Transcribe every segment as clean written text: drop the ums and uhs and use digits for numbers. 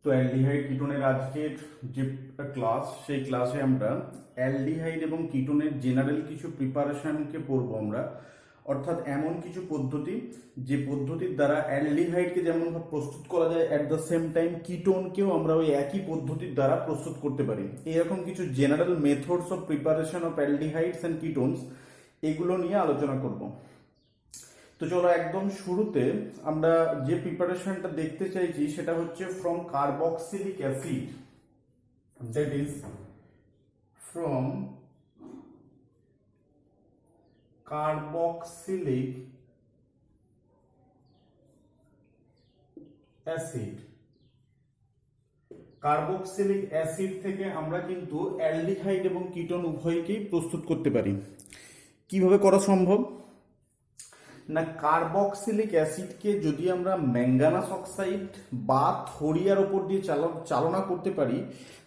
তো অ্যালডিহাইড কিটোনের আজকের যে ক্লাস, সেই ক্লাসে আমরা অ্যালডিহাইড এবং কিটোনের জেনারেল কিছু প্রিপারেশনকে পড়বো আমরা। অর্থাৎ এমন কিছু পদ্ধতি, যে পদ্ধতির দ্বারা অ্যালডিহাইডকে যেমন প্রস্তুত করা যায়, অ্যাট দ্য সেম টাইম কিটোনকেও আমরা ওই একই পদ্ধতির দ্বারা প্রস্তুত করতে পারি। এরকম কিছু general methods of preparation of aldehydes and ketones, এগুলো নিয়ে আলোচনা করব। তো চলো একদম শুরুতে আমরা যে প্রিপারেশনটা দেখতে চাইছি সেটা হচ্ছে from carboxylic acid, that is from carboxylic acid. Carboxylic acid থেকে আমরা কিন্তু অ্যালডিহাইড এবং কিটোন উভয়কেই প্রস্তুত করতে পারি। কিভাবে করা সম্ভব না, কার্বক্সিলিক অ্যাসিডকে যদি আমরা ম্যাঙ্গানাস অক্সাইড বা থোরিয়ার ওপর দিয়ে চালনা করতে পারি,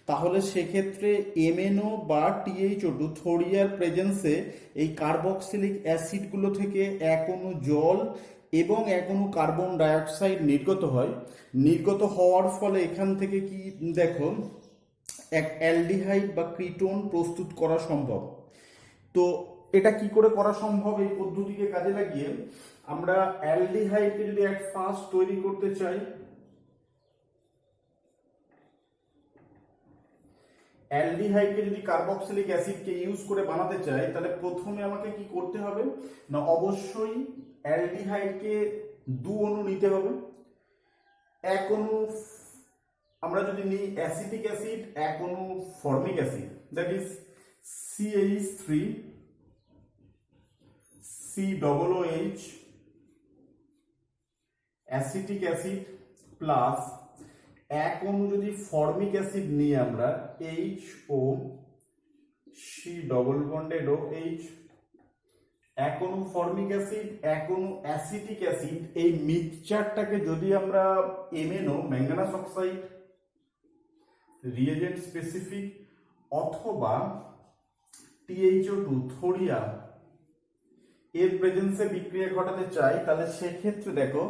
তাহলে সেক্ষেত্রে MnO বা TiO2 থোরিয়ার প্রেজেন্সে এই কার্বক্সিলিক অ্যাসিডগুলো থেকে এক অণু জল এবং এক অণু কার্বন ডাইঅক্সাইড নির্গত হয়। নির্গত হওয়ার ফলে এখান থেকে কি দেখো, এক অ্যালডিহাইড বা কিটোন প্রস্তুত করা সম্ভব। তো এটা কি করে করা সম্ভব? এই পদ্ধতিকে কাজে লাগিয়ে আমরা অ্যালডিহাইডকে যদি এক ফার্স্ট তৈরি করতে চাই, অ্যালডিহাইডকে যদি কার্বক্সিলিক অ্যাসিডকে ইউজ করে বানাতে চাই, তাহলে প্রথমে আমাকে কি করতে হবে না, অবশ্যই অ্যালডিহাইডকে দু অণু নিতে হবে। এক অণু আমরা যদি নিই অ্যাসিটিক অ্যাসিড, এক অণু formic acid, that is CH3 COOH acetic acid plus এক অণু যদি ফর্মিক অ্যাসিড নিই আমরা HO C double bonded OH, এক অণু ফর্মিক অ্যাসিড, এক অণু অ্যাসিটিক অ্যাসিড, এই মিক্সচারটাকে যদি আমরা MnO manganous oxide reagent specific অথবা TiO2 থোরিয়া এর প্রেজেন্সে বিক্রিয়া ঘটাতে চাই, তাহলে সেক্ষেত্রে দেখো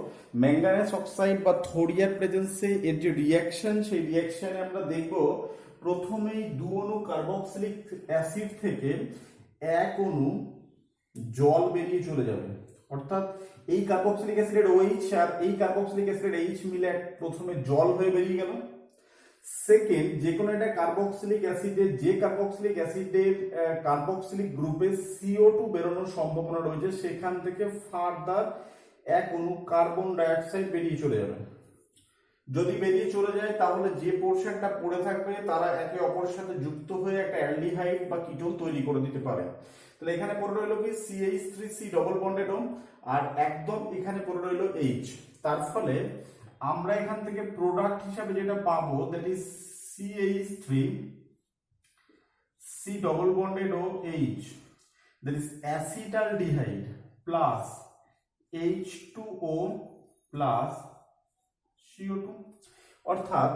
ম্যাঙ্গানাস অক্সাইড বা থোরিয়ার প্রেজেন্সে এর যে রিয়াকশন, সেই রিয়াকশনে আমরা দেখব প্রথমেই দু অণু কার্বক্সিলিক অ্যাসিড থেকে এক অণু জল বেরিয়ে চলে যাবে। অর্থাৎ এই কার্বক্সিলিক অ্যাসিডের OH আর এই কার্বক্সিলিক অ্যাসিডের H মিলে প্রথমে জল হয়ে বেরিয়ে গেল। সেকেন্ড, যে কোনো একটা কার্বক্সিলিক অ্যাসিডের কার্বক্সিলিক গ্রুপে CO2 বেরোনোর সম্ভাবনা রয়েছে, সেখান থেকে ফার্দার এক অণু কার্বন ডাইঅক্সাইড বেরিয়ে চলে যাবে। যদি বেরিয়ে চলে যায়, তাহলে যে পোর্শনটা পড়ে থাকবে তারা একে অপরের সাথে যুক্ত হয়ে একটা অ্যালডিহাইড বা কিটোন তৈরি করে দিতে পারে। তাহলে এখানে পড়ে রইল কি CH3 C double bonded O, আর একদম এখানে পড়ে রইল H। তার ফলে আমরা এখান থেকে প্রোডাক্ট হিসাবে যেটা পাবো, that is CH3 C double bonded OH, that is acetaldehyde plus H2O plus CO2। অর্থাৎ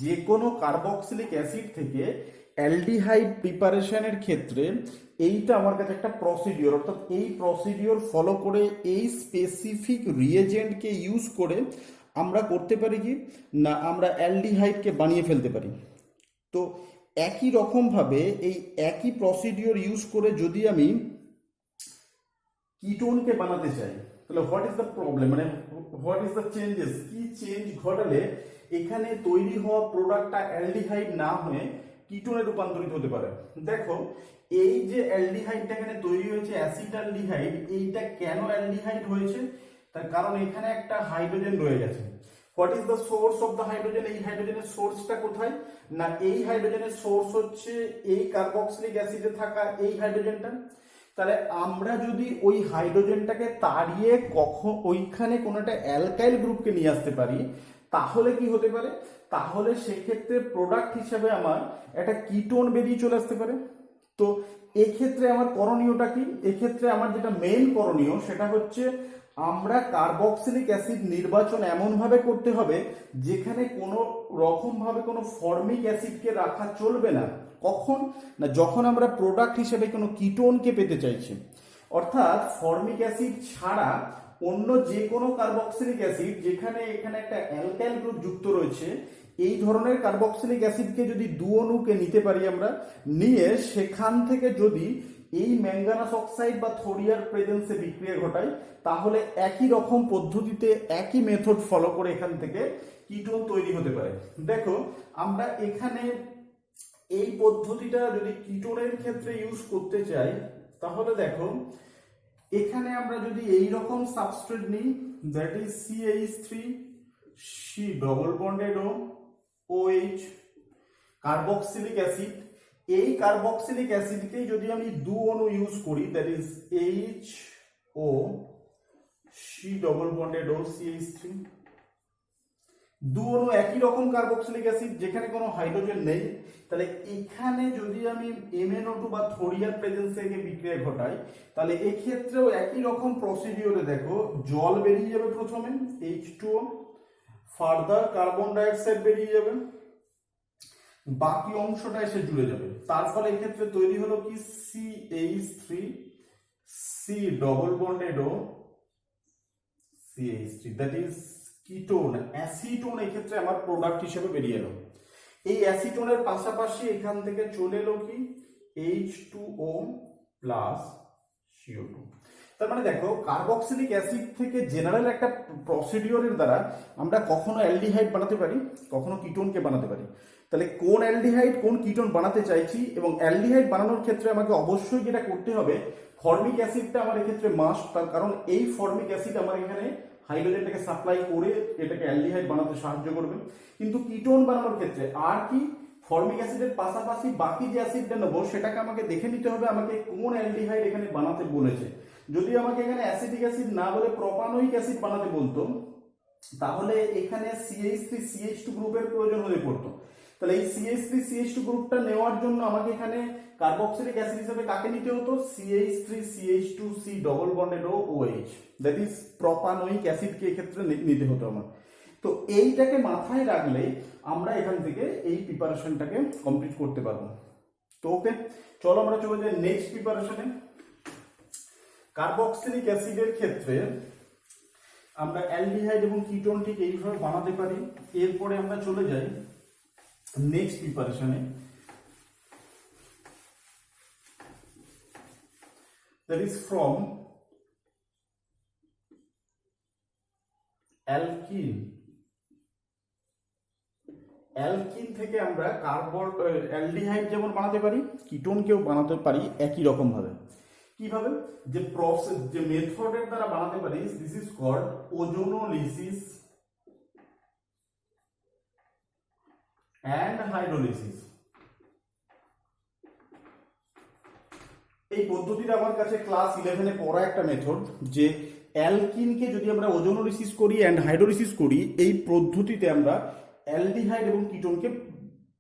যে কোনো কার্বক্সিলিক অ্যাসিড থেকে অ্যালডিহাইড প্রিপারেশনের ক্ষেত্রে এইটা আমার কাছে একটা প্রসিডিওর, অর্থাৎ এই প্রসিডিওর ফলো করে এই স্পেসিফিক রিয়েজেন্টকে ইউজ করে আমরা করতে পারি কি না, আমরা অ্যালডিহাইডকে বানিয়ে ফেলতে পারি। তো একই রকমভাবে এই একই প্রসিডিওর ইউজ করে যদি আমি কিটোনকে বানাতে চাই, তাহলে হোয়াট ইজ দ্য প্রবলেম, মানে হোয়াট ইজ দ্য চেঞ্জেস, কি চেঞ্জ ঘটালে এখানে তৈরি হওয়া প্রোডাক্টটা অ্যালডিহাইড না হয়ে কিটোনে রূপান্তরিত হতে পারে। দেখো এই যে অ্যালডিহাইডটা এখানে তৈরি হয়েছে অ্যাসিটালডিহাইড, এইটা কেন অ্যালডিহাইড হয়েছে? তার কারণ এখানে একটা হাইড্রোজেন রয়ে গেছে। What is the source of the hydrogen? এই হাইড্রোজেনের সোর্সটা কোথায় না, এই হাইড্রোজেনের সোর্স হচ্ছে এই কার্বক্সিলিক অ্যাসিডে থাকা এই হাইড্রোজেনটা। তাহলে আমরা যদি ওই হাইড্রোজেনটাকে তাড়িয়ে ওইখানে কোনো একটা অ্যালকাইল গ্রুপকে নিয়ে আসতে পারি, তাহলে কি হতে পারে, তাহলে সেক্ষেত্রে প্রোডাক্ট হিসেবে আমার একটা কিটোন বেরিয়ে চলে আসতে পারে। তো এক্ষেত্রে আমার করণীয়টা কি? এক্ষেত্রে আমার যেটা মেইন করণীয় সেটা হচ্ছে আমরা কার্বক্সিলিক অ্যাসিড নির্বাচন এমনভাবে করতে হবে যেখানে কোনো রকমভাবে কোনো ফর্মিক অ্যাসিডকে রাখা চলবে না। কখন না, যখন আমরা প্রোডাক্ট হিসেবে কোনো কিটোনকে পেতে চাইছি। অর্থাৎ ফর্মিক অ্যাসিড ছাড়া অন্য যে কোনো কার্বক্সিলিক অ্যাসিড যেখানে এখানে একটা অ্যালকাইল গ্রুপ যুক্ত রয়েছে, এই ধরনের কার্বক্সিলিক অ্যাসিডকে যদি দু অণুকে নিতে পারি আমরা, নিয়ে সেখান থেকে যদি এই ম্যাঙ্গানাস অক্সাইড বা থোরিয়ার প্রেজেন্সে বিক্রিয়া ঘটাই, তাহলে একই রকম পদ্ধতিতে একই মেথড ফলো করে এখান থেকে কিটোন তৈরি হতে পারে। দেখো আমরা এখানে এই পদ্ধতিটা যদি কিটোনের ক্ষেত্রে ইউজ করতে চাই, তাহলে দেখো এখানে আমরা যদি এই রকম সাবস্ট্রেট নিই, that is CH3 C double bonded OH carboxylic acid. এই কার্বক্সিলিক অ্যাসিডকেই যদি আমি দু অণু ইউজ করি, that is HO C double bonded O CH3, দু অণু একই রকম কার্বক্সিলিক অ্যাসিড যেখানে কোনো হাইড্রোজেন নেই, তাহলে এখানে যদি আমি MnO2 বা থোরিয়ার প্রেজেন্সে বিক্রিয়া ঘটাই, তাহলে এই ক্ষেত্রেও একই রকম প্রসিডিওরে দেখো জল বেরিয়ে যাবে প্রথমে H2O, ফার্দার কার্বন ডাইঅক্সাইড বেরিয়ে যাবে, বাকি অংশটা এসে জুড়ে যাবে। তার ফলে এই ক্ষেত্রে তৈরি হলো কি CH3 C double bonded O CH3, that is ketone acetone এই ক্ষেত্রে আমার প্রোডাক্ট হিসেবে বেরিয়ে এলো। এই অ্যাসিটোনের পাশাপাশি এখান থেকে চলে এলো কি H2O প্লাস CO2। তার মানে দেখো কার্বক্সিলিক অ্যাসিড থেকে জেনারেল একটা প্রসিডিওরের দ্বারা আমরা কখনো অ্যালডিহাইড বানাতে পারি, কখনো কিটোনকে বানাতে পারি। তাহলে কোন অ্যালডিহাইড কোন কিটোন বানাতে চাইছি, এবং অ্যালডিহাইড বানানোর ক্ষেত্রে আমাকে অবশ্যই যেটা করতে হবে, ফর্মিক অ্যাসিডটা আমার এক্ষেত্রে মাস্ট, তার কারণ এই ফর্মিক অ্যাসিড আমার এখানে হাইড্রোজেনটাকে সাপ্লাই করে এটাকে অ্যালডিহাইড বানাতে সাহায্য করবে। কিন্তু কিটোন বানানোর ক্ষেত্রে আর কি ফর্মিক অ্যাসিডের পাশাপাশি বাকি যে অ্যাসিডটা নেবো সেটাকে আমাকে দেখে নিতে হবে আমাকে কোন অ্যালডিহাইড এখানে বানাতে বলেছে। যদি আমাকে এখানে অ্যাসিটিক অ্যাসিড না বলে প্রোপানোয়িক অ্যাসিড বানাতে বলতো, তাহলে এখানে CH3 CH2 গ্রুপের প্রয়োজন হয়ে পড়তো। তাহলে এই CH3 CH2 গ্রুপটা নেওয়ার জন্য আমাকে এখানে কার্বক্সিলিক অ্যাসিড হিসেবে কাকে নিতে হতো, CH3 CH2 C double bonded OH, that is propanoic অ্যাসিডকে এক্ষেত্রে নিতে হতো আমার। তো এইটাকে মাথায় রাখলে আমরা এখান থেকে এই প্রিপারেশনটাকে কমপ্লিট করতে পারবো। তো ওকে, চলো আমরা চলে যাই নেক্সট প্রিপারেশনে। কার্বক্সিলিক অ্যাসিডের ক্ষেত্রে আমরা অ্যালডিহাইড এবং কিটোন ঠিক এইভাবে বানাতে পারি। এরপরে আমরা চলে যাই নেক্সট প্রিপারেশনে, that is from alkene। Alkene থেকে আমরা কার্বন অ্যালডিহাইড যেমন বানাতে পারি, কিটোনকেও বানাতে পারি একই রকম ভাবে। কিভাবে, যে প্রসেস যে মেথডের দ্বারা বানাতে পারি, this is called ozonolysis and hydrolysis. এই পদ্ধতিটা আমার কাছে ক্লাস 11-এ পড়া একটা মেথড, যে অ্যালকিনকে যদি আমরা ওজোনোলিসিস করি অ্যান্ড হাইড্রোলিসিস করি, এই পদ্ধতিতে আমরা অ্যালডিহাইড এবং কিটোনকে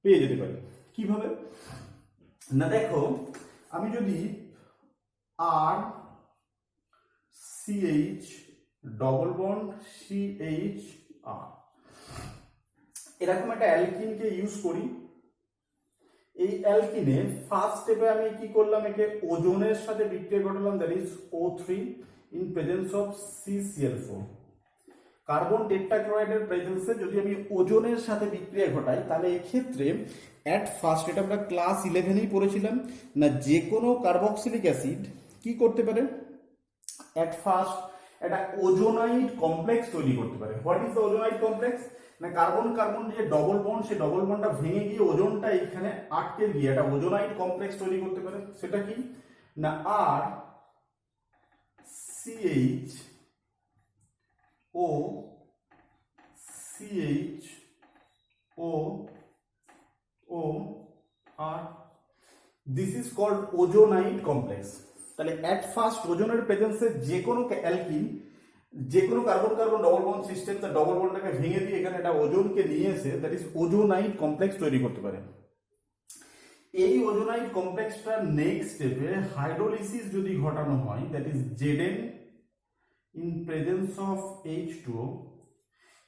পেয়ে যেতে পারি। কিভাবে না, দেখো আমি যদি আর CH ডবল বন্ড CH আর এরকম একটা অ্যালকিনকে ইউজ করি, এই অ্যালকিনে ফার্স্ট স্টেপে আমি কি করলাম, একে ওজোনের সাথে বিক্রিয়া ঘটালাম, that is O3 in presence of CCl4। Carbon টেট্রাক্লোরাইডের প্রেজেন্সে যদি আমি ওজোনের সাথে বিক্রিয়া ঘটাই, তাহলে এই ক্ষেত্রে অ্যাট ফার্স্ট, এটা আমরা ক্লাস 11-এই পড়েছিলাম না, যে কোনো কার্বক্সিলিক অ্যাসিড কি করতে পারে, অ্যাট ফার্স্ট একটা ওজোনাইড কমপ্লেক্স তৈরি করতে পারে। হোয়াট ইজ দ্য ওজোনাইড কমপ্লেক্স, না কার্বন কার্বন যে ডবল বন্ড, সেই ডবল বন্ডটা ভেঙে গিয়ে ওজোনটা এখানে আটকে গিয়ে একটা ওজোনাইড কমপ্লেক্স তৈরি করতে পারে। সেটা কি না, আর CH O CH O O R, this is called ওজোনাইড complex. তাহলে অ্যাট ফার্স্ট ওজোনের প্রেজেন্সে যে কোনো অ্যালকিন, যে কোনো carbon carbon double bond system, তার ডবল বন্ডটাকে ভেঙে দিয়ে এখানে একটা ওজোনকে নিয়ে এসে দ্যাট ইজ ওজোনাইড কমপ্লেক্স তৈরি করতে পারে। এই ওজোনাইড কমপ্লেক্সটা নেক্সট স্টেপে হাইড্রোলিসিস যদি ঘটানো হয়, that is Zn in presence of H2O,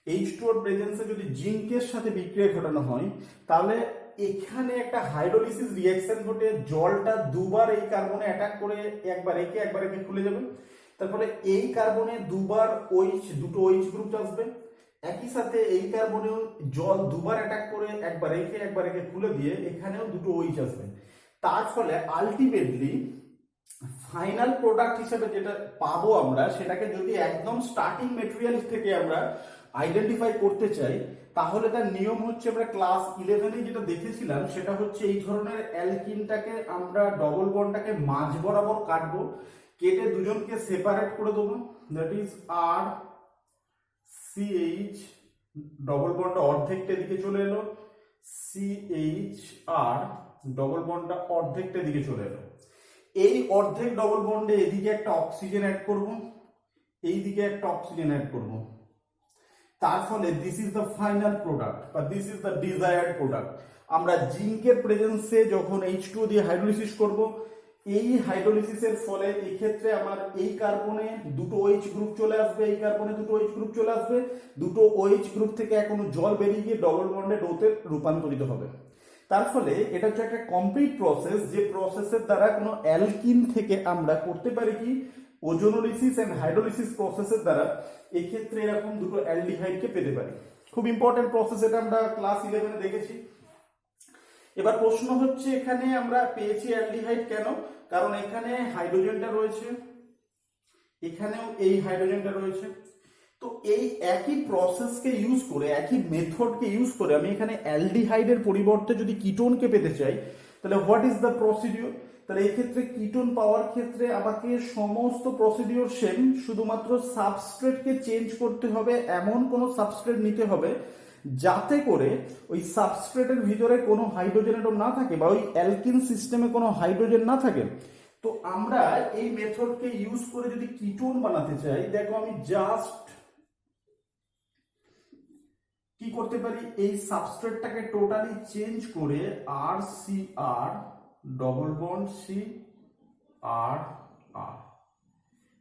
H2O এর প্রেজেন্সে যদি জিঙ্কের সাথে বিক্রিয়া ঘটানো হয়, তাহলে এখানে একটা হাইড্রোলিসিস রিঅ্যাকশন ঘটে জলটা দুবার এই কার্বনে অ্যাটাক করে একবার একে খুলে যাবে। তারপরে এই কার্বনে দুবার OH, দুটো OH গ্রুপ আসবে, একই সাথে এই কার্বনেও জল দুবার অ্যাটাক করে, একবার রেখে খুলে দিয়ে এখানেও দুটো OH আসবে। তার ফলে আলটিমেটলি ফাইনাল প্রোডাক্ট হিসেবে যেটা পাবো আমরা, সেটাকে যদি একদম স্টার্টিং মেটেরিয়াল থেকে আমরা আইডেন্টিফাই করতে চাই, তাহলে তার নিয়ম হচ্ছে আমরা ক্লাস 11-এ যেটা দেখেছিলাম, সেটা হচ্ছে এই ধরনের অ্যালকিনটাকে আমরা ডবল বন্ডটাকে মাঝ বরাবর কাটবো, কেটে দুজনকে সেপারেট করে দেবো। That is R CH, double বন্ডটা অর্ধেকটা দিকে চলে এলো, CH আর ডবল বন্ডটা অর্ধেকটা দিকে চলে এলো। এই অর্ধেক ডবল বন্ডে এদিকে একটা অক্সিজেন অ্যাড করব, এই দিকে একটা অক্সিজেন অ্যাড করব। তার ফলে this is the final product বা this is the desired product. আমরা জিঙ্কের প্রেজেন্সে যখন H2O দিয়ে হাইড্রোলিসিস করব, এই হাইড্রোলিসিসের ফলে এই ক্ষেত্রে আমার এই কার্বনে দুটো OH গ্রুপ চলে আসবে, এই কার্বনে দুটো OH গ্রুপ চলে আসবে, দুটো OH গ্রুপ থেকে এখনো জল বেরিয়ে গিয়ে ডবল বন্ডে ডোতে রূপান্তরিত হবে। তার ফলে এটা হচ্ছে একটা কমপ্লিট প্রসেস, যে প্রসেসের দ্বারা কোনো অ্যালকিন থেকে আমরা করতে পারি কি ওজোনোলিসিস এন্ড হাইড্রোলিসিস প্রসেসের দ্বারা এই ক্ষেত্রে এরকম দুটো অ্যালডিহাইডকে পেতে পারি। খুব ইম্পর্টেন্ট প্রসেস, এটা আমরা ক্লাস 11-এ দেখেছি। এবার প্রশ্ন হচ্ছে এখানে আমরা পেয়েছি অ্যালডিহাইড কেন? কারণ এখানে হাইড্রোজেনটা রয়েছে, এখানেও এই হাইড্রোজেনটা রয়েছে। তো এই একই প্রসেসকে ইউজ করে, একই মেথডকে ইউজ করে আমি এখানে অ্যালডিহাইডের পরিবর্তে যদি কিটোনকে পেতে চাই, তাহলে হোয়াট ইজ দ্য প্রসিডিওর? তাহলে এই ক্ষেত্রে কিটোন পাওয়ার ক্ষেত্রে আমাকে সমস্ত প্রসিডিওর সেম, শুধুমাত্র সাবস্ট্রেটকে চেঞ্জ করতে হবে, এমন কোনো সাবস্ট্রেট নিতে হবে যাতে করে ওই সাবস্ট্রেটের ভিতরে কোনো হাইড্রোজেন অ্যাটম না থাকে বা ওই অ্যালকিন সিস্টেমে কোনো হাইড্রোজেন না থাকে। তো আমরা এই মেথডকে ইউজ করে যদি কিটোন বানাতে চাই, দেখো আমি জাস্ট কি করতে পারি, এই সাবস্ট্রেটটাকে টোটালি চেঞ্জ করে RCr ডবল বন্ড CR,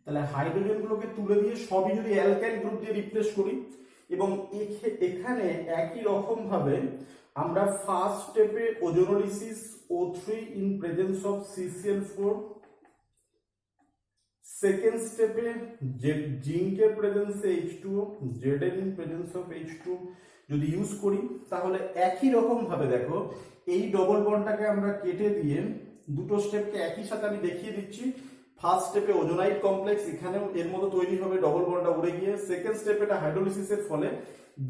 তাহলে হাইড্রোজেন গুলোকে তুলে দিয়ে সবই যদি অ্যালকাইল গ্রুপ দিয়ে রিপ্লেস করি, এবং এখানে একই রকম ভাবে আমরা ফার্স্ট স্টেপে ওজোনোলিসিস O3 in presence of CCl4, second স্টেপে জিঙ্কের প্রেজেন্সে H2O, Zn in presence of H2 যদি ইউজ করি, তাহলে একই রকম ভাবে দেখো এই ডবল বন্ডটাকে আমরা কেটে দিয়ে দুটো স্টেপকে একই সাথে আমি দেখিয়ে দিচ্ছি। ফার্স্ট স্টেপে ওজোনাইড কমপ্লেক্স, এখানেও এর মতো তৈরি হবে, ডবল বন্ডটা উড়ে গিয়ে। সেকেন্ড স্টেপে এটা হাইড্রোলিসিসের ফলে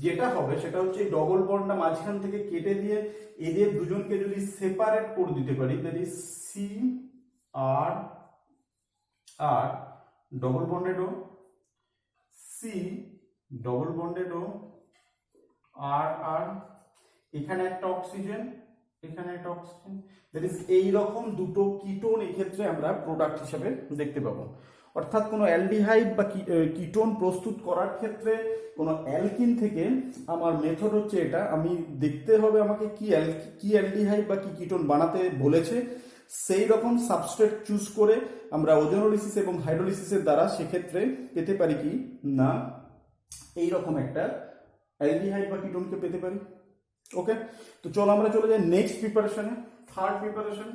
যেটা হবে সেটা হচ্ছে এই ডবল বন্ডটা মাঝখান থেকে কেটে দিয়ে এদের দুজনকে যদি সেপারেট করে দিতে পারি, দ্যাট ইজ CR আর double bonded O, C double bonded O, আর এখানে একটা অক্সিজেন, এখানে একটা অক্সিজেন, দ্যাট ইজ এইরকম দুটো কিটোন এই ক্ষেত্রে আমরা প্রোডাক্ট হিসেবে দেখতে পাবো। অর্থাৎ কোনো অ্যালডিহাইড বা কিটোন প্রস্তুত করার ক্ষেত্রে কোনো অ্যালকিন থেকে আমার মেথড হচ্ছে এটা, আমি দেখতে হবে আমাকে কি অ্যালডিহাইড বা কি কিটোন বানাতে বলেছে, সেই রকম সাবস্ট্রেট চুজ করে আমরা ওজোনোলিসিস এবং হাইড্রোলিসিসের দ্বারা সেক্ষেত্রে পেতে পারি কি না এইরকম একটা অ্যালডিহাইড বা কিটোনকে পেতে পারি। ওকে, তো চলো আমরা চলে যাই নেক্সট প্রিপারেশনে, থার্ড প্রিপারেশন।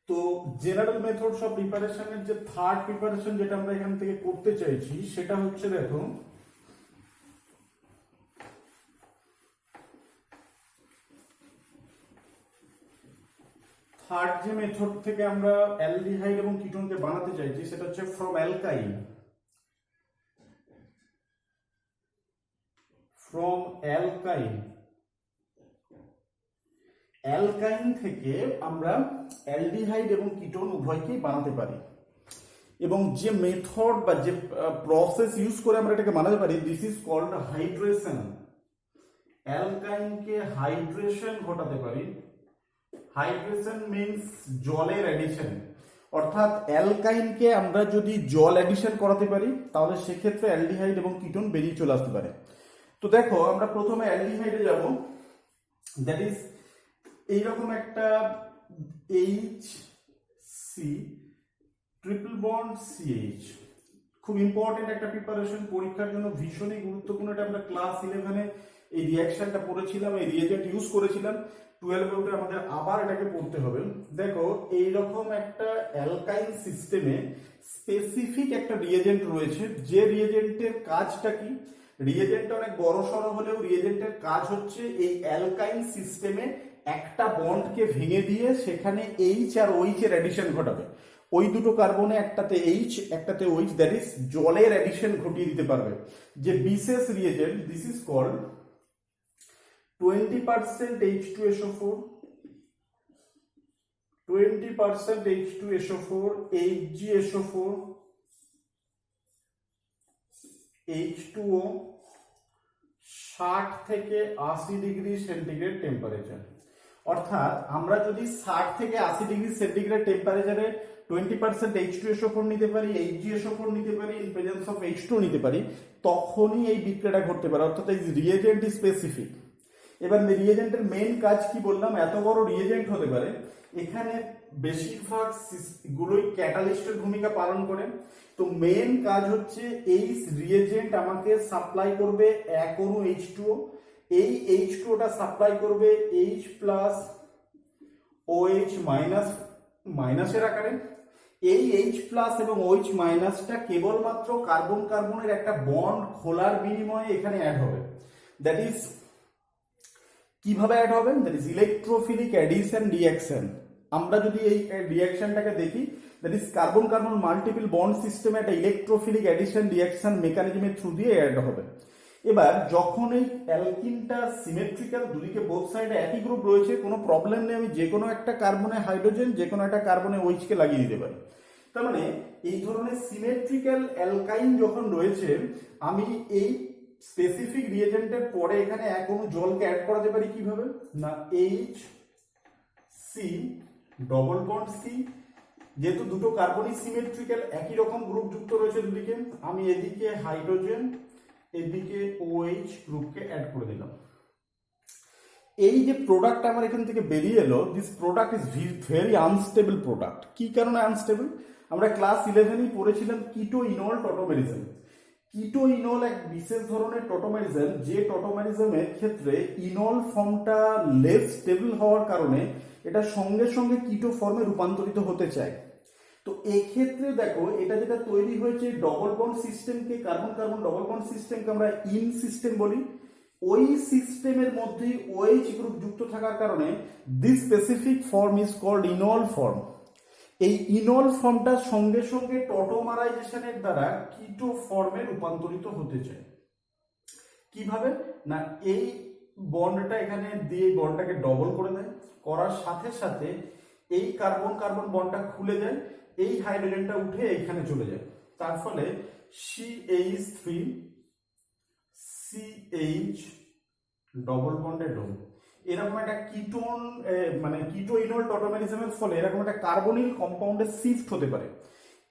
তো জেনারেল মেথডস অফ প্রিপারেশনের যে থার্ড প্রিপারেশন যেটা আমরা এখান থেকে করতে চাইছি, সেটা হচ্ছে দেখো থার্ড যে মেথড থেকে আমরা অ্যালডিহাইড এবং কিটোনকে বানাতে চাইছি, সেটা হচ্ছে ফ্রম অ্যালকাইন। ফ্রম অ্যালকাইন, অ্যালকাইন থেকে আমরা অ্যালডিহাইড এবং কিটোন উভয়কেই বানাতে পারি। এবং যে মেথড বা যে প্রসেস ইউজ করে আমরা এটাকে বানাতে পারি, দিস ইজ কল্ড হাইড্রেশন। অ্যালকাইনকে হাইড্রেশন ঘটাতে পারি। হাইড্রেশন মিন্স জলের অ্যাডিশন, অর্থাৎ অ্যালকাইনকে আমরা যদি জল অ্যাডিশন করাতে পারি, তাহলে সেক্ষেত্রে অ্যালডিহাইড এবং কিটোন বেরিয়ে চলে আসতে পারে। তো দেখো আমরা প্রথমে অ্যালডিহাইডে যাব, দ্যাট ইজ এইরকম একটা HC ট্রিপল বন্ড CH। খুব ইম্পর্টেন্ট একটা প্রিপারেশন, পরীক্ষার জন্য ভীষণই গুরুত্বপূর্ণ। এটা আমরা ক্লাস 11-এ এই রিঅ্যাকশনটা পড়েছিলাম, এই রিয়েজেন্ট ইউজ করেছিলাম। 12-এ আমাদের আবার এটাকে পড়তে হবে। দেখো এইরকম একটা অ্যালকাইন সিস্টেমে স্পেসিফিক একটা রিয়েজেন্ট রয়েছে, যে রিয়েজেন্টের কাজটা কি, রিয়েজেন্টটা অনেক বড় সড়ো হলেও রিয়েজেন্টের কাজ হচ্ছে এই অ্যালকাইন সিস্টেমে একটা বন্ডকে ভেঙে দিয়ে সেখানে এইচ আর ওইচ এর অ্যাডিশন ঘটাবে। ওই দুটো কার্বনে একটাতে এইচ একটাতে ওইচ, দ্যাট ইজ জলের অ্যাডিশন ঘটিয়ে দিতে পারবে। যে বিশেষ reagent, this is called 20% H2SO4, 20% H2SO4, HgSO4, H2O, 60 থেকে 80 ডিগ্রি সেন্টিগ্রেড টেম্পারেচার। অর্থাৎ আমরা যদি 60 থেকে 80 ডিগ্রি সেন্টিগ্রেড টেম্পারেচারে 20% H2SO4 নিতে পারি, HgSO4 নিতে পারি, ইন প্রেজেন্স অফ H2 নিতে পারি, তখনই এই বিক্রিয়াটা ঘটতে পারে। অর্থাৎ এই রিয়েজেন্ট ইজ স্পেসিফিক। এবার রিয়েজেন্টের মেইন কাজ কি বললাম, এত বড় রিয়েজেন্ট হতে পারে, এখানে বেশিরভাগ গুলোই ক্যাটালিস্টের ভূমিকা পালন করে। তো মেইন কাজ হচ্ছে এই রিয়েজেন্ট আমাকে সাপ্লাই করবে এক অণু H2O, এই H2ওটা সাপ্লাই করবে H প্লাস OH মাইনাস মাইনাসের আকারে। এই H প্লাস এবং OH মাইনাসটা কেবলমাত্র কার্বন কার্বনের একটা বন্ড খোলার বিনিময়ে এখানে অ্যাড হবে। দ্যাট ইজ কিভাবে অ্যাড হবে, that is electrophilic addition reaction. আমরা যদি এই রিঅ্যাকশনটাকে দেখি, that is carbon carbon multiple bond সিস্টেমে একটা ইলেকট্রোফিলিক অ্যাডিশন রিঅ্যাকশন মেকানিজমের থ্রু দিয়ে অ্যাড হবে। এবার যখন এই অ্যালকিনটা সিমেট্রিক্যাল, দুদিকে বোথ সাইডে একই গ্রুপ রয়েছে, কোনো প্রবলেম নেই, আমি যে কোনো একটা কার্বনে হাইড্রোজেন, যে কোনো একটা কার্বনে ওইচকে লাগিয়ে দিতে পারি। তার মানে এই ধরনের সিমেট্রিক্যাল অ্যালকাইন যখন রয়েছে, আমি এই স্পেসিফিক রিয়েজেন্টের পরে এখানে এক অণু জলকে অ্যাড করাতে পারি। কিভাবে না, H C double bond C, যেহেতু দুটো কার্বনই সিমেট্রিক্যাল, একই রকম গ্রুপ যুক্ত রয়েছে দুদিকে, আমি এদিকে হাইড্রোজেন এদিকে OH গ্রুপকে অ্যাড করে দিলাম। এই যে প্রোডাক্ট আমার এখান থেকে বেরিয়ে এলো, this product is very unstable product. কি কারণে আনস্টেবল, আমরা ক্লাস 11-ই পড়েছিলাম কিটো ইনল টটোমেরিজম। কিটো ইনল এক বিশেষ ধরনের টটোমেরিজম, যে টটোমেরিজমের ক্ষেত্রে ইনল ফর্মটা লেস স্টেবল হওয়ার কারণে এটা সঙ্গে সঙ্গে কিটো ফর্মে রূপান্তরিত হতে চায়। তো এক্ষেত্রে দেখো, এটা যেটা তৈরি হয়েছে ডবল বন্ড সিস্টেমকে, কার্বন কার্বন ডবল বন্ড সিস্টেমকে আমরা ইন সিস্টেম বলি। ওই সিস্টেমের মধ্যে OH গ্রুপ যুক্ত থাকার কারণে this specific form is called enol form. এই ইনল ফর্মটা সঙ্গে সঙ্গে টটোমারাইজেশনের দ্বারা কিটো ফর্মে রূপান্তরিত হতে চায়। কিভাবে না, এই বন্ডটা এখানে দিয়ে বন্ডটাকে ডবল করে দেয়, করার সাথে সাথে এই কার্বন কার্বন বন্ডটা খুলে যায়, এই হাইড্রোজেনটা উঠে এখানে চলে যায়, তার ফলে CH3 CH ডবল বন্ডে ডবল। এরকম একটা কিটোন মানে কিটো ইনল টটোমেরিজমের ফলে এরকম একটা কার্বনিল কম্পাউন্ডে শিফট হতে পারে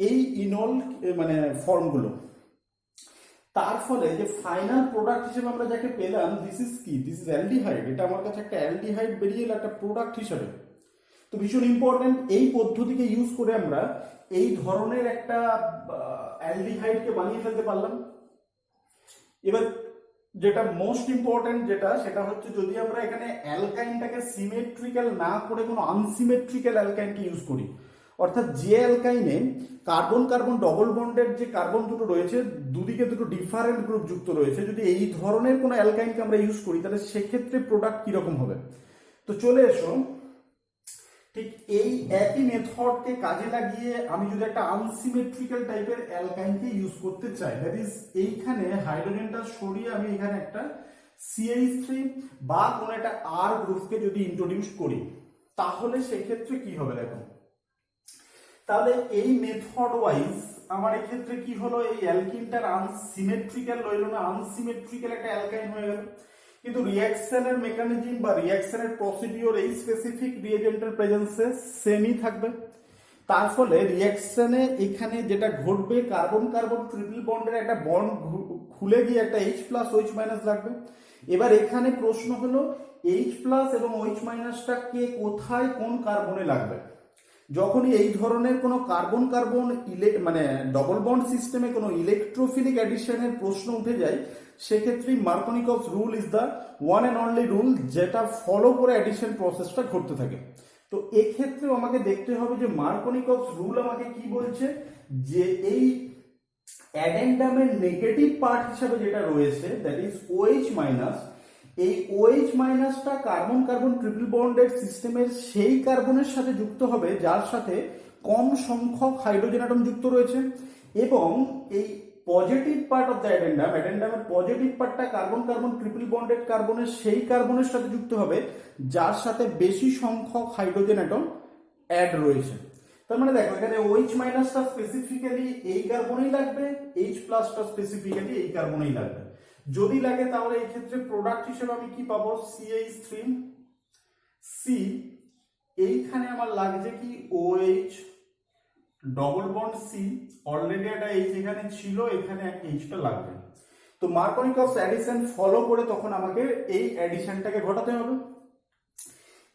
এই ইনল মানে ফর্মগুলো। তার ফলে যে ফাইনাল প্রোডাক্ট হিসেবে আমরা যাকে পেলাম, দিস ইজ কি, দিস ইজ অ্যালডিহাইড। এটা আমার কাছে একটা অ্যালডিহাইড বেরিয়ে এলো একটা প্রোডাক্ট হিসেবে। তো ভীষণ ইম্পর্টেন্ট, এই পদ্ধতিকে ইউজ করে আমরা এই ধরনের একটা অ্যালডিহাইডকে বানিয়ে ফেলতে পারলাম। এবার যেটা মোস্ট ইম্পর্টেন্ট সেটা হচ্ছে, যদি আমরা এখানে অ্যালকাইনটাকে সিমেট্রিক্যাল না করে কোনো আনসিমেট্রিক্যাল অ্যালকাইনকে ইউজ করি, অর্থাৎ যে অ্যালকাইনে কার্বন কার্বন ডবল বন্ডের যে কার্বন দুটো রয়েছে, দুদিকে দুটো ডিফারেন্ট গ্রুপ যুক্ত রয়েছে, যদি এই ধরনের কোনো অ্যালকাইনকে আমরা ইউজ করি, তাহলে সেক্ষেত্রে প্রোডাক্ট কিরকম হবে। তো চলে এসো, ঠিক এই একই মেথডকে কাজে লাগিয়ে আমি যদি একটা আনসিমেট্রিক্যাল টাইপের অ্যালকাইনকে ইউজ করতে চাই, দ্যাট ইজ এইখানে হাইড্রোজেনটা সরিয়ে আমি এখানে একটা CH3 বা কোনো একটা R গ্রুপকে যদি ইন্ট্রোডিউস করি, তাহলে সেক্ষেত্রে কি হবে দেখো। তাহলে এই মেথড ওয়াইজ আমার এই ক্ষেত্রে কি হলো, এই অ্যালকিনটার আনসিমেট্রিক্যাল রইল না, আনসিমেট্রিক্যাল একটা অ্যালকাইন হয়ে গেল। কিন্তু রিঅ্যাকশনের মেকানিজম বা রিঅ্যাকশনের প্রসিডিওর এই স্পেসিফিক রিয়েজেন্টের প্রেজেন্সে সেমই থাকবে। তার ফলে রিঅ্যাকশনে এখানে যেটা ঘটবে, কার্বন কার্বন ট্রিপল বন্ডের একটা বন্ড খুলে গিয়ে একটা H প্লাস OH মাইনাস লাগবে। এবার এখানে প্রশ্ন হলো, H প্লাস এবং OH মাইনাসটা কে কোথায় কোন কার্বনে লাগবে। যখনই এই ধরনের কোনো কার্বন কার্বন মানে ডবল বন্ড সিস্টেমে কোনো ইলেকট্রোফিলিক অ্যাডিশনের প্রশ্ন উঠে যায়, সেক্ষেত্রে Markovnikov's rule is the one and only rule, যেটা ফলো করে অ্যাডিশন প্রসেসটা ঘটতে থাকে। তো এক্ষেত্রেও আমাকে দেখতে হবে যে মার্কনিকভস রুল আমাকে কি বলছে, যে এই অ্যাডেন্ডামের নেগেটিভ পার্ট হিসাবে যেটা রয়েছে দ্যাট ইজ OH মাইনাস, এই OH মাইনাসটা কার্বন কার্বন ট্রিপল বন্ডেড সিস্টেমের সেই কার্বনের সাথে যুক্ত হবে যার সাথে কম সংখ্যক হাইড্রোজেন অ্যাটম যুক্ত রয়েছে, এবং এই পজিটিভ পার্ট অফ দ্য অ্যাডেন্ডামের পজিটিভ পার্টটা কার্বন কার্বন ট্রিপল বন্ডেড কার্বনের সেই কার্বনের সাথে যুক্ত হবে যার সাথে বেশি সংখ্যক হাইড্রোজেন অ্যাটম অ্যাড রয়েছে। তার মানে দেখো এখানে OH মাইনাসটা স্পেসিফিক্যালি এই কার্বনেই লাগবে, H প্লাসটা স্পেসিফিক্যালি এই কার্বনেই লাগবে। যদি লাগে তাহলে এই ক্ষেত্রে প্রোডাক্ট হিসেবে আমি কি পাবো, CH3 C, এইখানে আমার লাগছে কি OH double bond C, already একটা H এখানে ছিল, এখানে একটা Hটা লাগবে। তো মার্কোনিকভস অ্যাডিশন ফলো করে তখন আমাকে এই অ্যাডিশনটাকে ঘটাতে হবে।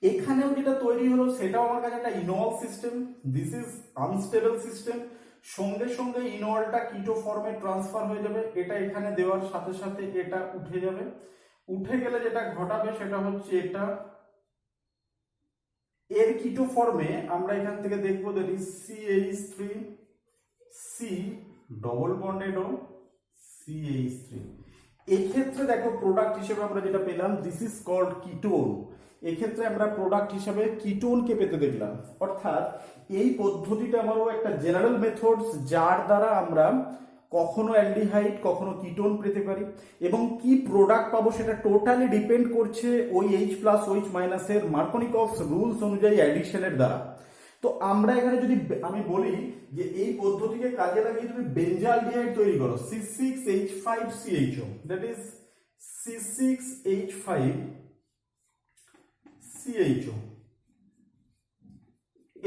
এখানেও যেটা তৈরি হলো সেটাও আমার কাছে একটা enol system, this is unstable system. সঙ্গে সঙ্গে ইনঅলটা কিটো ফর্মে ট্রান্সফার হয়ে যাবে, এটা এখানে দেওয়ার সাথে সাথে এটা উঠে যাবে। উঠে গেলে যেটা ঘটাবে সেটা হচ্ছে এটা এর কিটো ফর্মে আমরা এখান থেকে দেখবো that is CH3 C double bonded O CH3। এক্ষেত্রে দেখো প্রোডাক্ট হিসেবে আমরা যেটা পেলাম দিস ইজ কল্ড কিটোন। এক্ষেত্রে আমরা প্রোডাক্ট হিসাবে কিটোনকে পেতে দেখলাম, অর্থাৎ এই পদ্ধতিটা আমারও একটা জেনারেল মেথডস যার দ্বারা আমরা কখনো অ্যালডিহাইড কখনো কিটোন পেতে পারি, এবং কি প্রোডাক্ট পাবো সেটা টোটালি ডিপেন্ড করছে ওই H প্লাস OH মাইনাসের মার্কোনিকভস রুলস অনুযায়ী অ্যাডিশনের দ্বারা। তো আমরা এখানে যদি আমি বলি যে এই পদ্ধতিকে কাজে লাগিয়ে তুমি বেঞ্জালডিহাইড তৈরি করো, C6H5CHO, দ্যাট ইজ C6H5CHO,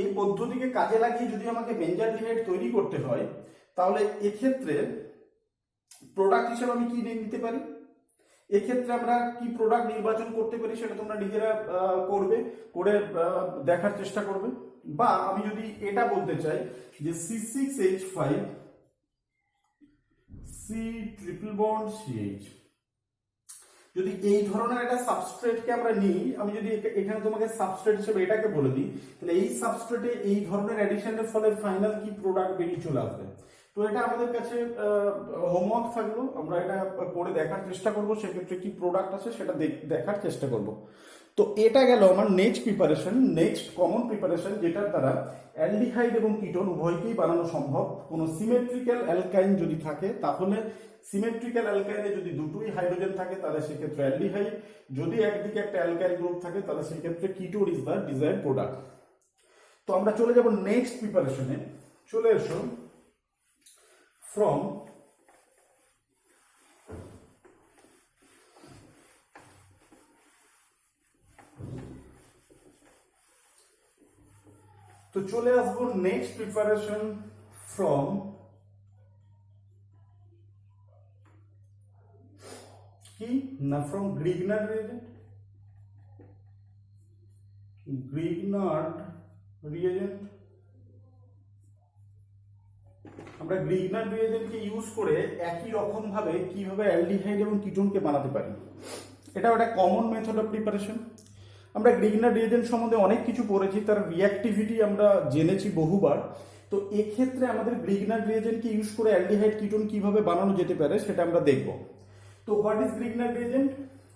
এই পদ্ধতিকে কাজে লাগিয়ে যদি আমাকে বেঞ্জালডিহাইড তৈরি করতে হয় তাহলে এক্ষেত্রে প্রোডাক্ট হিসেবে আমি কি নিতে পারি, এক্ষেত্রে আমরা কি প্রোডাক্ট নির্বাচন করতে পারি সেটা তোমরা নিজেরা করে দেখার চেষ্টা করবে। বা আমি যদি এটা বলতে চাই যে C6H5C ট্রিপল বন্ড CH, যদি এই ধরনের একটা সাবস্ট্রেটকে আমরা নিই, আমি যদি এখানে তোমাকে সাবস্ট্রেট হিসেবে এটাকে বলে দিই, তাহলে এই সাবস্ট্রেটে এই ধরনের অ্যাডিশনের ফলে ফাইনাল কি প্রোডাক্ট বেরিয়ে চলে আসবে। তো এটা আমাদের কাছে হোমওয়ার্ক থাকলো, আমরা এটা করে দেখার চেষ্টা করব, সেক্ষেত্রে কি প্রোডাক্ট আছে সেটা দেখার চেষ্টা করব। তো এটা গেল আমার next preparation, next common preparation যেটার দ্বারা অ্যালডিহাইড এবং কিটোন উভয়কেই বানানো সম্ভব। কোনো সিমেট্রিক্যাল অ্যালকাইন যদি থাকে তাহলে, সিমেট্রিক্যাল অ্যালকাইনে যদি দুটোই হাইড্রোজেন থাকে তাহলে সেক্ষেত্রে অ্যালডিহাইড, যদি একদিকে একটা অ্যালকাইল গ্রুপ থাকে তাহলে সেক্ষেত্রে ketone is the desired product. তো আমরা চলে যাব নেক্সট প্রিপারেশনে। চলে এসো ফ্রম তো চলে আসবো নেক্সট প্রিপারেশন ফ্রম কি না, ফ্রম গ্রিগনার্ড রিয়েজেন্ট। আমরা গ্রিগনার্ড রিয়েজেন্টকে ইউজ করে একই রকম ভাবে কিভাবে অ্যালডিহাইড এবং কিটোনকে বানাতে পারি, এটা একটা কমন মেথড অফ প্রিপারেশন। আমরা গ্রিগনার্ড রিয়েজেন্ট সম্বন্ধে অনেক কিছু পড়েছি, তার রিঅ্যাক্টিভিটি আমরা জেনেছি বহুবার। তো এক্ষেত্রে আমাদের গ্রিগনার্ড রিয়েজেন্টকে ইউজ করে অ্যালডিহাইড কিটোন কিভাবে বানানো যেতে পারে সেটা আমরা দেখব। তো হোয়াট ইজ গ্রিগনার্ড রিয়েজেন্ট?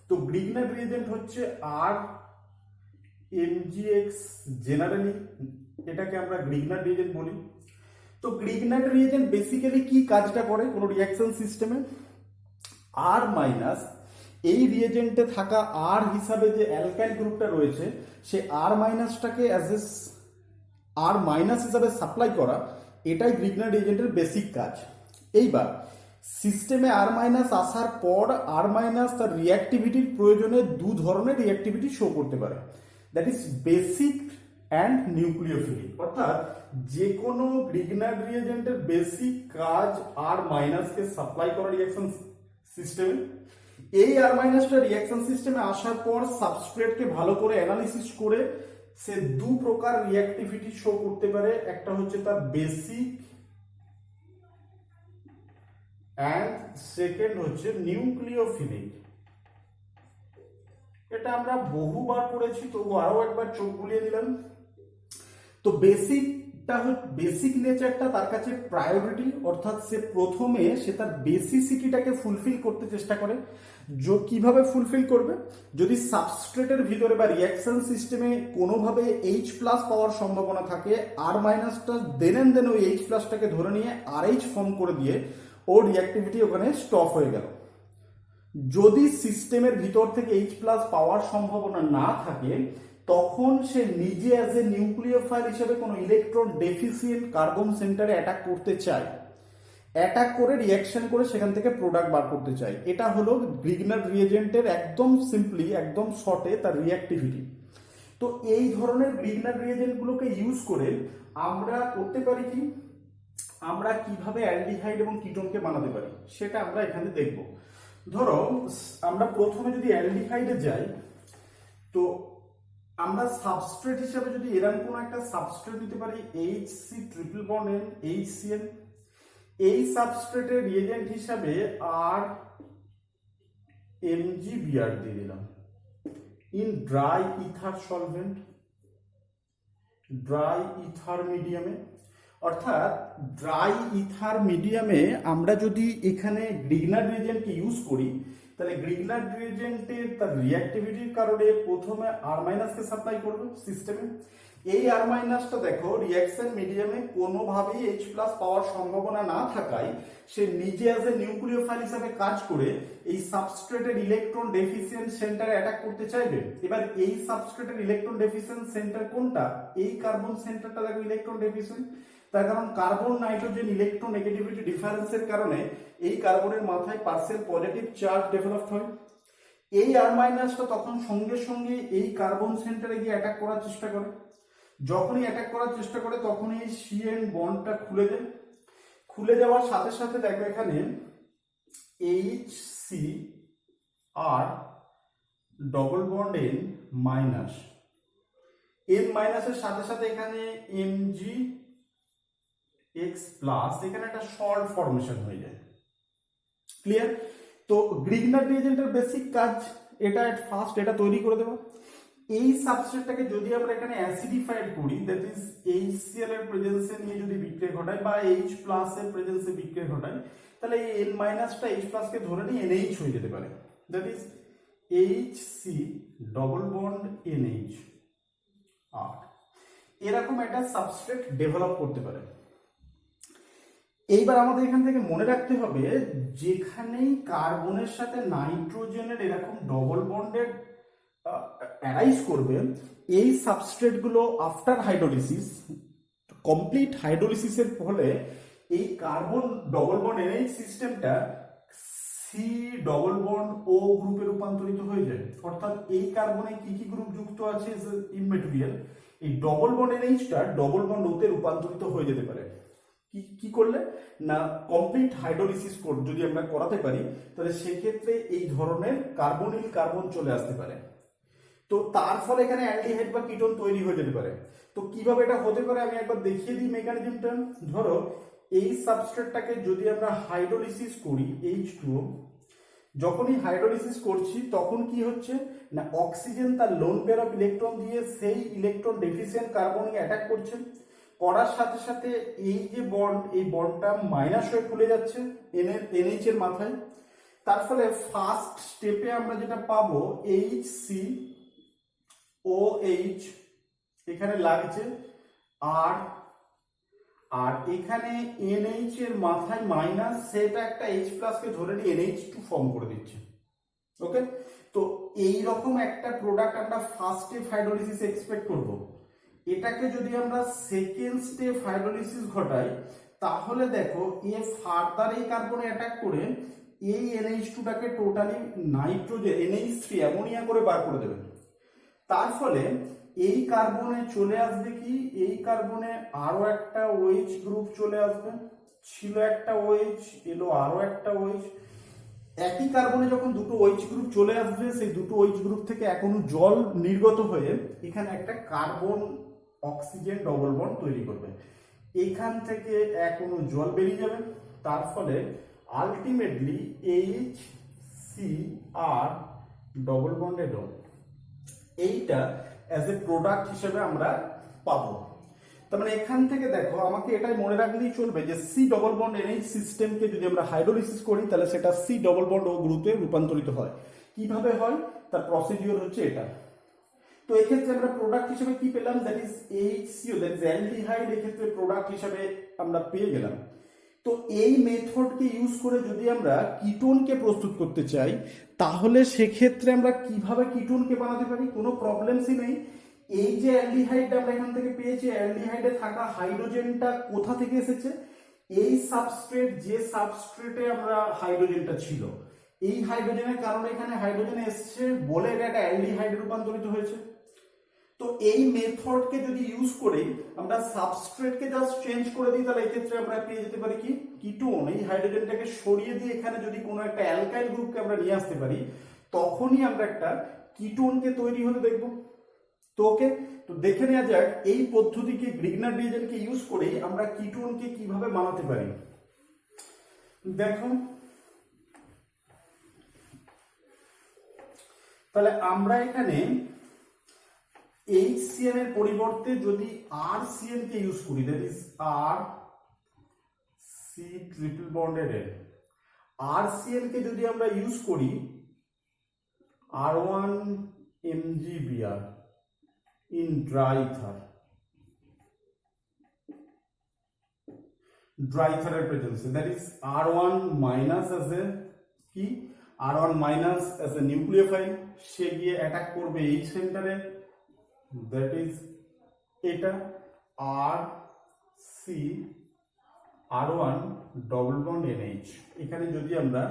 তো গ্রিগনার্ড রিয়েজেন্ট হচ্ছে RMgX, জেনারেলি এটাকে আমরা গ্রিগনার্ড রিয়েজেন্ট বলি। তো গ্রিগনার্ড রিয়েজেন্ট বেসিক্যালি কি কাজটা করে কোনো রিঅ্যাকশন সিস্টেমে, R মাইনাস এই রিয়েজেন্টে থাকা R হিসাবে যে অ্যালকাইল গ্রুপটা রয়েছে সে R মাইনাসটাকে অ্যাজ এ R মাইনাস হিসাবে সাপ্লাই করা, এটাই গ্রিগনার্ড রিয়েজেন্টের বেসিক কাজ। এইবার সিস্টেমে R মাইনাস আসার পর R মাইনাস তার রিঅ্যাক্টিভিটির প্রয়োজনে দু ধরনের রিঅ্যাক্টিভিটি শো করতে পারে, that is basic and nucleophilic. অর্থাৎ যে কোনো গ্রিগনার্ড রিয়েজেন্টের বেসিক কাজ R মাইনাসকে সাপ্লাই করা রিঅ্যাকশন সিস্টেমে। এই R মাইনাসটা রিঅ্যাকশন সিস্টেমে আসার পর সাবস্ট্রেটকে ভালো করে অ্যানালিসিস করে সে দু প্রকার রিঅ্যাক্টিভিটি শো করতে পারে, একটা হচ্ছে তার বেসিক অ্যান্ড সেকেন্ড হচ্ছে নিউক্লিওফিলিক। এটা আমরা বহুবার পড়েছি, তবু আরো একবার চোখ বুলিয়ে দিলাম। তো বেসিক বেসিক নেচারটা তার কাছে প্রায়োরিটি, অর্থাৎ সে প্রথমে তার বেসিসিটিটাকে ফুলফিল করতে চেষ্টা করে। কিভাবে ফুলফিল করবে? যদি সাবস্ট্রেটের ভিতরে বা রিয়াকশন সিস্টেমে কোনোভাবে H প্লাস পাওয়ার সম্ভাবনা থাকে, আর মাইনাসটা দেন ওই H প্লাসটাকে ধরে নিয়ে RH ফর্ম করে দিয়ে ওর রিয়াক্টিভিটি ওখানে স্টপ হয়ে গেল। যদি সিস্টেমের ভিতর থেকে H প্লাস পাওয়ার সম্ভাবনা না থাকে, তখন সে নিজে অ্যাজ এ নিউক্লিওফাইল হিসেবে কোনো ইলেকট্রন ডেফিসিয়েন্ট কার্বন সেন্টারে অ্যাটাক করতে চায়, অ্যাটাক করে রিয়াকশন করে সেখান থেকে প্রোডাক্ট বার করতে চায়। এটা হলো গ্রিগনার রিয়েজেন্টের একদম সিম্পলি, একদম শর্টে তার রিয়াক্টিভিটি। তো এই ধরনের গ্রিগনার রিয়েজেন্টগুলোকে ইউজ করে আমরা করতে পারি কি, আমরা কিভাবে অ্যালডিহাইড এবং কিটোনকে বানাতে পারি সেটা আমরা এখানে দেখব। ধরো আমরা প্রথমে যদি অ্যালডিহাইডে যাই, তো আমরা সাবস্ট্রেট হিসেবে যদি এরকম কোনো একটা সাবস্ট্রেট দিতে পারি, HC triple bond N HCl, এই সাবস্ট্রেটের রিয়েজেন্ট হিসাবে আর MgBr দিয়ে দিলাম in dry ether solvent, dry ether মিডিয়ামে। অর্থাৎ ড্রাই ইথার মিডিয়ামে আমরা যদি এখানে গ্রিগনার রিয়েজেন্টকে ইউজ করি, তাহলে গ্রিগনার রিয়েজেন্টের তার রিঅ্যাক্টিভিটির কারণে প্রথমে আর মাইনাসকে সাপ্লাই করবে সিস্টেমে। এই আর মাইনাসটা দেখো রিঅ্যাকশন মিডিয়ামে কোনোভাবেই H প্লাস পাওয়ার সম্ভাবনা না থাকায় সে নিজে অ্যাজ এ নিউক্লিওফাইল হিসাবে কাজ করে এই সাবস্ট্রেটের ইলেকট্রন ডেফিসিয়েন্ট সেন্টারে অ্যাটাক করতে চাইবে। এবার এই সাবস্ট্রেটের ইলেকট্রন ডেফিসিয়েন্ট সেন্টার কোনটা? এই কার্বন সেন্টারটা দেখো ইলেকট্রন ডেফিসিয়েন্ট। তার কারণ কার্বন নাইট্রোজেন ইলেকট্রোনেগেটিভিটি ডিফারেন্সের কারণে এই কার্বনের মাথায় পার্সিয়াল পজিটিভ চার্জ ডেভেলপ হয়। এই আর মাইনাসটা তখন সঙ্গে সঙ্গে এই কার্বন সেন্টারে গিয়ে অ্যাটাক করার চেষ্টা করে। যখনই অ্যাটাক করার চেষ্টা করে তখন এই CN বন্ডটা খুলে যায়। খুলে যাওয়ার সাথে সাথে দেখো এখানে HCr double bond N minus, N মাইনাসের সাথে সাথে এখানে Mgx প্লাস, এখানে একটা সল্ট ফর্মেশন হয়ে যায়। ক্লিয়ার? তো গ্রিগনার রিয়েজেন্টের বেসিক কাজ এটা এট ফার্স্ট এটা তৈরি করে দেবো। এই সাবস্ট্রেটটাকে যদি আমরা এখানে অ্যাসিডিফাইড করি, দ্যাট ইজ HCl এর প্রেজেন্সে নিয়ে যদি বিক্রিয়া ঘটাই বা H প্লাস এর প্রেজেন্সে বিক্রিয়া ঘটাই, তাহলে এই N মাইনাসটা H প্লাস কে ধরে নিয়ে NH হয়ে যেতে পারে। That is HC double bond NH আর এরকম একটা সাবস্ট্রেট ডেভেলপ করতে পারে। এইবার আমাদের এখান থেকে মনে রাখতে হবে, যেখানেই কার্বনের সাথে নাইট্রোজেনের এরকম ডবল বন্ডেড অ্যারাইজ করবে, এই সাবস্ট্রেটগুলো আফটার হাইড্রোলিসিস, কমপ্লিট হাইড্রোলিসিসের ফলে এই কার্বন ডবল বন্ড NH সিস্টেমটা C ডবল বন্ড O গ্রুপে রূপান্তরিত হয়ে যায়। অর্থাৎ এই কার্বনে কি কি গ্রুপ যুক্ত আছে ইনমেটেরিয়াল, এই ডবল বন্ড NHটা ডবল বন্ড O তে রূপান্তরিত হয়ে যেতে পারে। কি করলে না, কমপ্লিট হাইড্রোলিসিস যদি আমরা করাতে পারি, তাহলে সেক্ষেত্রে এই ধরনের কার্বনিল কার্বন চলে আসতে পারে। তো তার ফলে এখানে অ্যালডিহাইড বা কিটোন তৈরি হয়ে যেতে পারে। তো কিভাবে এটা হতে পারে আমি একবার দেখিয়ে দিই মেকানিজমটা। ধরো এই সাবস্ট্রেটটাকে যদি আমরা হাইড্রোলিসিস করি H2O, যখনই হাইড্রোলিসিস করছি তখন কি হচ্ছে না, অক্সিজেন তার লোন পেয়ার অফ ইলেকট্রন দিয়ে সেই ইলেকট্রন ডেফিসিয়েন্ট কার্বনকে অ্যাটাক করছে। করার সাথে সাথে এই যে বন্ড, এই বন্ডটা মাইনাস হয়ে খুলে যাচ্ছে NH এর মাথায়। তার ফলে ফার্স্ট স্টেপে আমরা যেটা পাবো HCOH এখানে লাগছে আর এখানে NH এর মাথায় মাইনাস, সেটা একটা H প্লাস কে ধরে নিয়ে NH2 ফর্ম করে দিচ্ছে। ওকে, তো এই রকম একটা প্রোডাক্ট আমরা ফার্স্ট স্টেপ হাইড্রোলিসিস এক্সপেক্ট করব। এটাকে যদি আমরা সেকেন্ড স্টেপ হাইড্রোলিসিস ঘটাই, তাহলে দেখো ফার্দার এই কার্বনে অ্যাটাক করে এই NH2টাকে টোটালি নাইট্রোজেন NH3 অ্যামোনিয়া করে বার করে দেবে। তার ফলে এই কার্বনে চলে আসবে কি, এই কার্বনে আরো একটা OH গ্রুপ চলে আসবে। ছিল একটা OH, এলো আরো একটা OH। একই কার্বনে যখন দুটো OH গ্রুপ চলে আসবে, সেই দুটো OH গ্রুপ থেকে এখনো জল নির্গত হয়ে এখানে একটা কার্বন অক্সিজেন ডবল বন্ড তৈরি করবে। এখান থেকে এখনো জল বেরিয়ে যাবে। তার ফলে আলটিমেটলি HCr ডবল বন্ডেড এইটা অ্যাজ এ প্রোডাক্ট হিসেবে আমরা পাবো। তার মানে এখান থেকে দেখো আমাকে এটাই মনে রাখলেই চলবে যে সি ডবল বন্ড এনএইচ সিস্টেমকে যদি আমরা হাইড্রোলিসিস করি তাহলে সেটা সি ডবল বন্ড ও গ্রুপে রূপান্তরিত হয়। কিভাবে হয় তার প্রসিডিওর হচ্ছে এটা। তো এক্ষেত্রে আমরা প্রোডাক্ট হিসেবে কি পেলাম, that is HCO, that is aldehyde, এক্ষেত্রে প্রোডাক্ট হিসেবে আমরা পেয়ে গেলাম। তো এই মেথডকে ইউজ করে যদি আমরা কিটোনকে প্রস্তুত করতে চাই তাহলে সেক্ষেত্রে আমরা কিভাবে কিটোনকে বানাতে পারি, কোনো প্রবলেমসই নেই। এই যে অ্যালডিহাইডটা আমরা এখান থেকে পেয়েছি, অ্যালডিহাইডে থাকা হাইড্রোজেনটা কোথা থেকে এসেছে, এই সাবস্ট্রেট, যে সাবস্ট্রেটে আমরা হাইড্রোজেনটা ছিল, এই হাইড্রোজেনের কারণে এখানে হাইড্রোজেন এসছে বলে এটা একটা অ্যালডিহাইডে রূপান্তরিত হয়েছে। তো এই মেথডকে যদি ইউজ করে আমরা সাবস্ট্রেটকে জাস্ট চেঞ্জ করে দিই তাহলে এক্ষেত্রে আমরা পেয়ে যেতে পারি কি কিটোন। এই হাইড্রোজেনটাকে সরিয়ে দিয়ে এখানে যদি কোনো একটা অ্যালকাইল গ্রুপকে আমরা নিয়ে আসতে পারি তখনই আমরা একটা কিটোনকে তৈরি হতে দেখব। তো ওকে, তো দেখে নেওয়া যাক এই পদ্ধতিকে গ্রিগনার রিয়েজেন্টকে ইউজ করে আমরা কিটোনকে কিভাবে বানাতে পারি। দেখো তাহলে আমরা এখানে HCN এর পরিবর্তে যদি RCN কে ইউজ করি, that is RC triple bonded N, RCN কে যদি আমরা ইউজ করি R1 MgBr in dry ether presence, that is R1 minus as a কি R1 minus as a nucleophile, সে গিয়ে অ্যাটাক করবে H সেন্টারে, that is এটা RC R1 double bond NH, এখানে যদি আমরা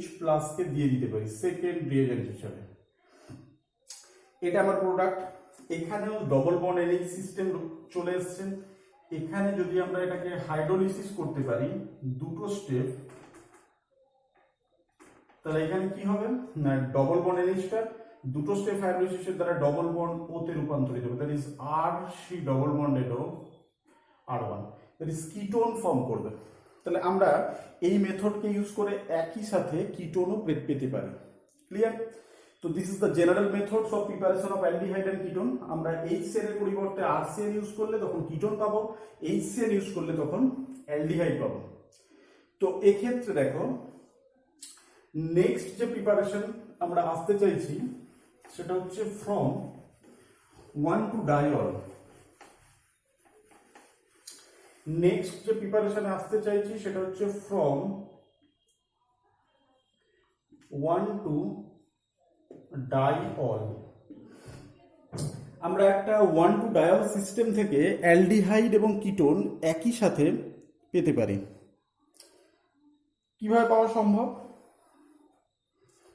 H প্লাস কে দিয়ে দিতে পারি সেকেন্ড রিয়েজেন্ট হিসেবে, এটা আমার প্রোডাক্ট। এখানেও ডবল বন্ড NH সিস্টেম চলে এসছে। এখানে যদি আমরা এটাকে হাইড্রোলিসিস করতে পারি দুটো স্টেপ, তাহলে এখানে কি হবে না ডবল বন্ড NHটা দুটো স্টেপ হাইড্রোলিসিসের দ্বারা ডবল বন্ড O তে রূপান্তরিত হবে, that is RC double bonded O R1, that is ketone form করবে। তাহলে আমরা এই মেথডকে ইউজ করে একই সাথে কিটোনও পেতে পারি। ক্লিয়ার? তো this is the general methods of preparation of aldehyde and ketone. আমরা HCN এর পরিবর্তে RCN ইউজ করলে তখন কিটোন পাবো, HCN ইউজ করলে তখন অ্যালডিহাইড পাবো। তো এক্ষেত্রে দেখো নেক্সট যে প্রিপারেশন আমরা আসতে চাইছি সেটা হচ্ছে ফ্রম 1 to diol। নেক্সট যে প্রিপারেশনে আসতে চাইছি সেটা হচ্ছে ফ্রম 1 to diol। আমরা একটা 1 to diol সিস্টেম থেকে অ্যালডিহাইড এবং কিটোন একই সাথে পেতে পারি। কিভাবে পাওয়া সম্ভব?